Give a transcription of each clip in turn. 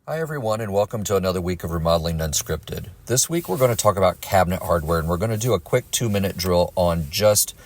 Hi everyone, and welcome to another week of Remodeling Unscripted. This week we're going to talk about cabinet hardware, and we're going to do a quick 2-minute drill on just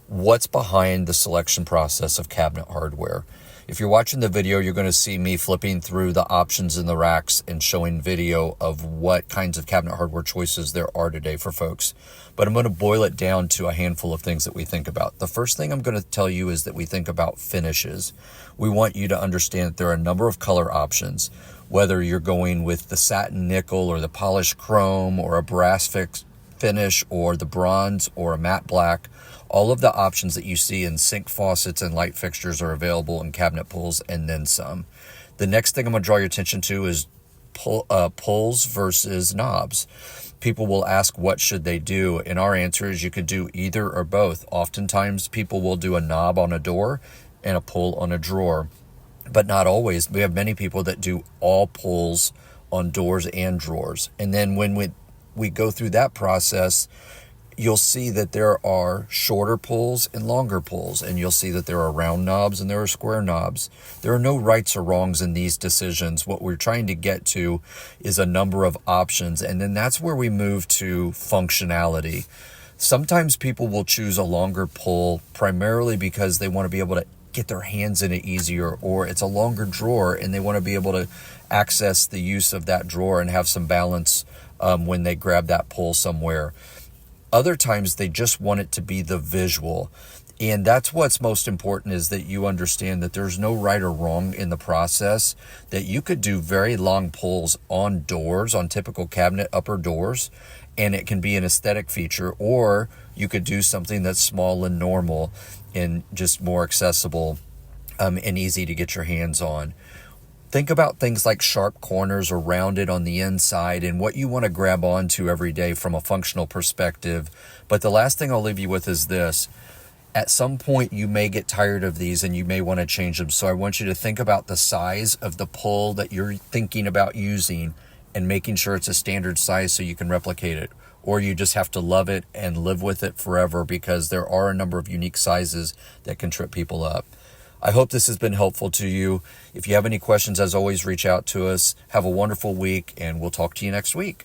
what's behind the selection process of cabinet hardware. If you're watching the video, you're going to see me flipping through the options in the racks and showing video of what kinds of cabinet hardware choices there are today for folks. But I'm going to boil it down to a handful of things that we think about. The first thing I'm going to tell you is that we think about finishes. We want you to understand that there are a number of color options. Whether you're going with the satin nickel or the polished chrome or a brass finish or the bronze or a matte black, all of the options that you see in sink faucets and light fixtures are available in cabinet pulls and then some. The next thing I'm going to draw your attention to is pulls versus knobs. People will ask what should they do, and our answer is you could do either or both. Oftentimes people will do a knob on a door and a pull on a drawer, but not always. We have many people that do all pulls on doors and drawers. And then when we go through that process, you'll see that there are shorter pulls and longer pulls, and you'll see that there are round knobs and there are square knobs. There are no rights or wrongs in these decisions. What we're trying to get to is a number of options, and then that's where we move to functionality. Sometimes people will choose a longer pull primarily because they want to be able to get their hands in it easier, or it's a longer drawer and they want to be able to access the use of that drawer and have some balance when they grab that pull somewhere. Other times they just want it to be the visual. And that's what's most important, is that you understand that there's no right or wrong in the process, that you could do very long pulls on doors, on typical cabinet upper doors, and it can be an aesthetic feature, or you could do something that's small and normal and just more accessible and easy to get your hands on. Think about things like sharp corners or rounded on the inside and what you want to grab onto every day from a functional perspective. But the last thing I'll leave you with is this. At some point, you may get tired of these and you may want to change them. So I want you to think about the size of the pull that you're thinking about using and making sure it's a standard size so you can replicate it. Or you just have to love it and live with it forever, because there are a number of unique sizes that can trip people up. I hope this has been helpful to you. If you have any questions, as always, reach out to us. Have a wonderful week, and we'll talk to you next week.